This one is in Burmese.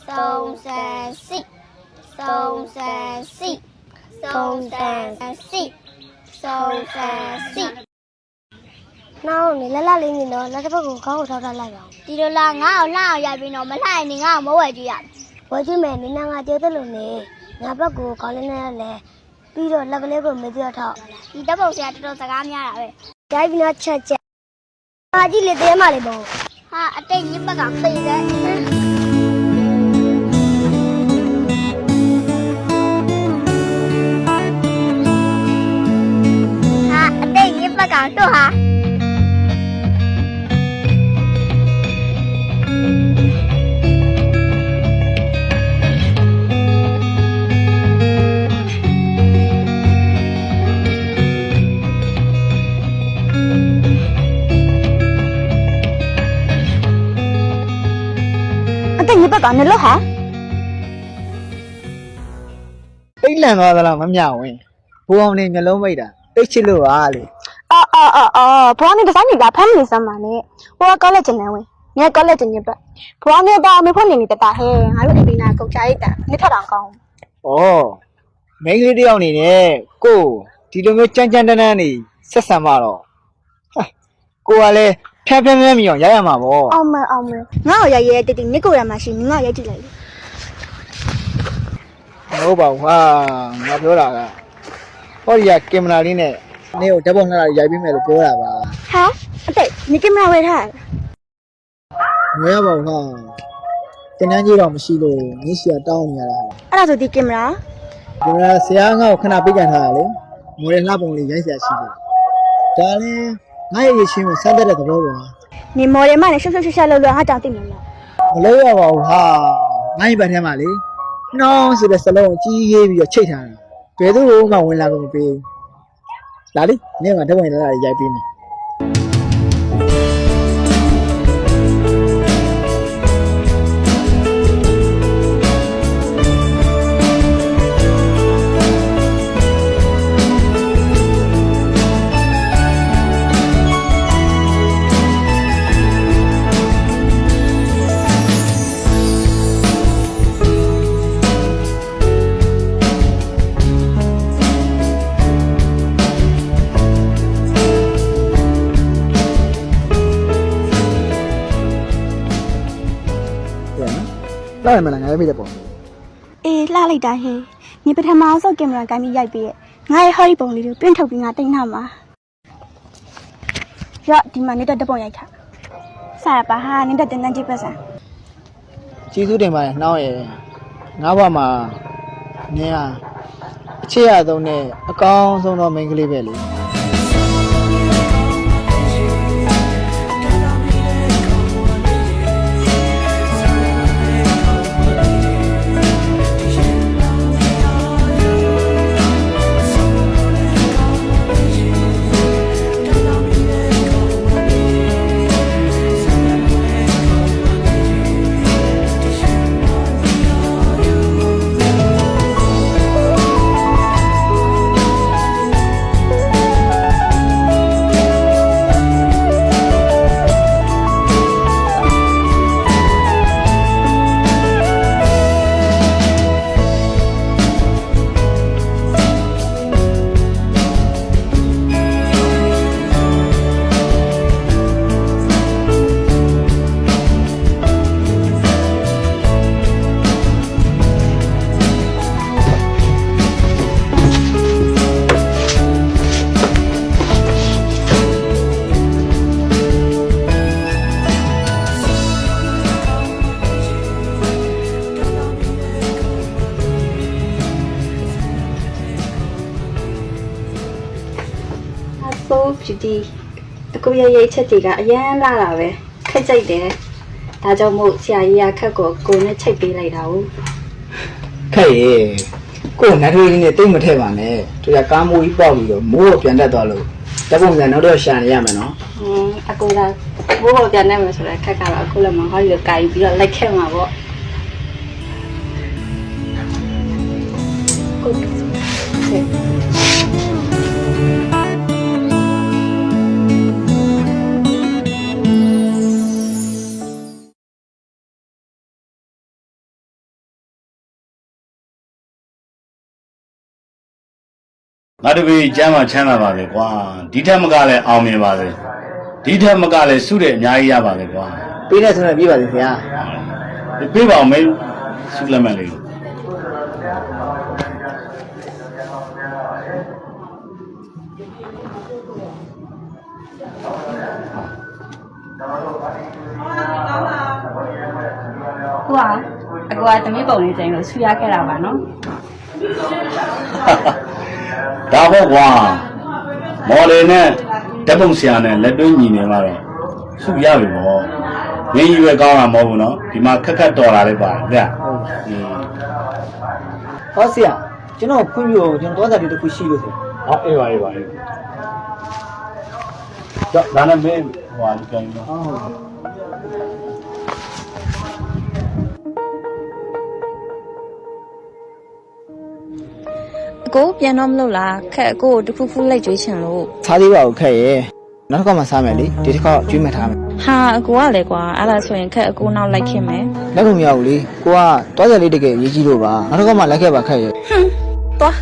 Sông xa xị Sông xa xị Sông xa xị Sông xa xị Nào này lá lên gì nó lá cái bác có thao ra lại rồi thì đó là ngao lao dài vì nó mới lại thì ngao mới vậy chứ ạ với chứ mẹ nên ngao chơi tới lúc này ngao bác có lên này là bây giờ là cái lấy của mấy đứa thọ thì đó bầu xe tôi sẽ cam nha rồi cái vì nó chặt chặt à chỉ lấy tiền mà lấy bầu ha ở đây những bác cảm thấy đấy ha ở đây những bác cảm tôi hả你不干那了哈？ Ít lần rồi là mắm nhào ấy, bố ông này nhớ lâu vậy đã, ít chỉ lừa à哩. ဘွားနေတဆိုင်နေတာဖမ်းမနေစမ်းပါနဲ့ဟိုကကောလက်ကျင်နေဝင်ငါကောလက်ကျင်နေပတ်ဘွားနေတာမေဖို့နေနေတတာဟဲငါတို့အိမ်နာကုတ်ချလိုက်တာနေထက်တောင်ကောင်း Oh, mấy người đi ông này nè, cô, thì đôi mới chăn chăn đan này,ဆက်ဆံပါတော့. ကိုကလည်းဖျက်ဖျက်မြတ်မြအောင်ရရမှာပေါ့ အောင်မငါ့ကိုရရဲတိတိနေကိုရမှာရှိငါ့ရိုက်ကြည့်လိုက် မဟုတ်ပါဘူးဟာငါပြောတာကဟောဒီကကင်မရာလေးနဲ့နေကိုဓာတ်ပုံနဲ့ရိုက်ပေးမယ်လို့ပြောတာပါ ဟာအတိတ်နေကင်မရာဝယ်ထား မရပါဘူးဟာတင်တန်းကြီးတော့မရှိလို့မင်းစီကတောင်းနေရတာ အဲ့ဒါဆိုဒီကင်မရာ ကင်မရာဆရာငါ့ကိုခဏပေးကြထားတာလေမော်ဒယ်လှပုံလေးရိုက်ဆရာရှိတယ်ဒါလည်းငါ့ရဲ့ချင်းကိုစမ်းတဲ့သဘောပါ နေမော်ဒယ်မနဲ့ရှုပ်ရှာလောက်လောက်ဟာတောင်သိမလား မလုပ်ရပါဘူးဟာငါ့ရဲ့ဘက်ထဲမှာလေနှောင်းဆိုတဲ့စလုံးကြီးရေးပြီးတော့ချိတ်ထားတာဘယ်သူ့မှဝင်လာလို့မပေးလာလေနင်းကဓာတ်ပုံနဲ့ရိုက်ပေးမယ် လာရမလားငါရေးတဲ့ပုံ အေးလှလိုက်တာဟဲနေပထမဆုံးကင်မရာကိုင်းပြီးရိုက်ပြီးငါရဲ့ဟော်ရီပုံလေးကိုပြင့်ထုတ်ပြီးငါတိတ်နှမှာရဒီမှာနေတဲ့တပုံရိုက်ထားစားပါဟာနေတဲ့တင်တန်းကြည့်ပတ်စံ ကျေးဇူးတင်ပါတယ်နှောင်းရယ်ငါ့ဘဝမှာနင်းဟာအချစ်ရဆုံးနဲ့အကောင်းဆုံးသောမိန်းကလေးပဲလေ beauty အခုရရိတ်ချက်တွေကအရန်လာတာပဲခက်ကြိုက်တယ်ဒါကြောင့်မို့ဆရာကြီးကခက်ကိုနဲ့ချိတ်ပေးလိုက်တာဟုတ် ခက်ရေကိုယ်နတ်ထွေးလေးနဲ့တိတ်မထည့်ပါနဲ့သူကကားမိုးကြီးပေါက်ပြီးတော့မိုးကိုပြန်တက်သွားလို့ဓာတ်ပုံစံနောက်တော့ရှာနေရမယ်နော် အခုလာဘိုးဘပြန်နေမယ်ဆိုတော့ခက်ကတော့အခုလည်းမဟောရကိုင်ပြီးတော့လိုက်ခဲ့မှာပေါ့ ငါတပည့်ကျမ်းမှာချမ်းသာပါလေကွာဒီထက်မကလည်းအောင်မြင်ပါစေဒီထက်မကလည်းစုတဲ့အများကြီးရပါလေကွာ ပေးတဲ့ဆိုရင်ပြပါစေခင်ဗျာ ပြေးပါအောင်မင်းစုလက်မှတ်လေးကို ကိုကအကိုကတမီးပုံလေးချိန်လို့ဆူရခဲ့တာပါနော် ဒါပေါ့ကွာမော်ဒယ်နဲ့ဓာတ်ပုံဆရာနဲ့လက်တွဲညီနေမှာတော့စုရပြီပေါ့မင်းကြီးပဲကောင်းတာမဟုတ်ဘူးနော်ဒီမှာခက်ခက်တော်လာလိုက်ပါတယ်ဗျ ဟောဆရာကျွန်တော်ခွင့်ပြုအောင်ကျွန်တော်သွားစားလေးတစ်ခုရှိလို့ဆို ဟောအေးပါအေးပါအေးတော့ဒါနဲ့မင်းဟိုဟာကြင်နော် ဟုတ် အကိုပြန်တော့မလို့လားခက်အကိုကိုတစ်ခုခုလိုက်ကြွေးချင်လို့ စားသေးပါဦးခက်ရဲ့နောက်တစ်ခါမှစားမယ်လေဒီတစ်ခါကျွေးမှတ်ထားမယ် ဟာအကိုကလည်းကွာအဲ့ဒါဆိုရင်ခက်အကိုနောက်လိုက်ခင်မယ် လက်ကုန်မရဘူးလေကိုကသွားစားလေးတကယ်ရေးကြည့်လို့ပါနောက်တစ်ခါမှလိုက်ခဲ့ပါခက်ရဲ့ သွား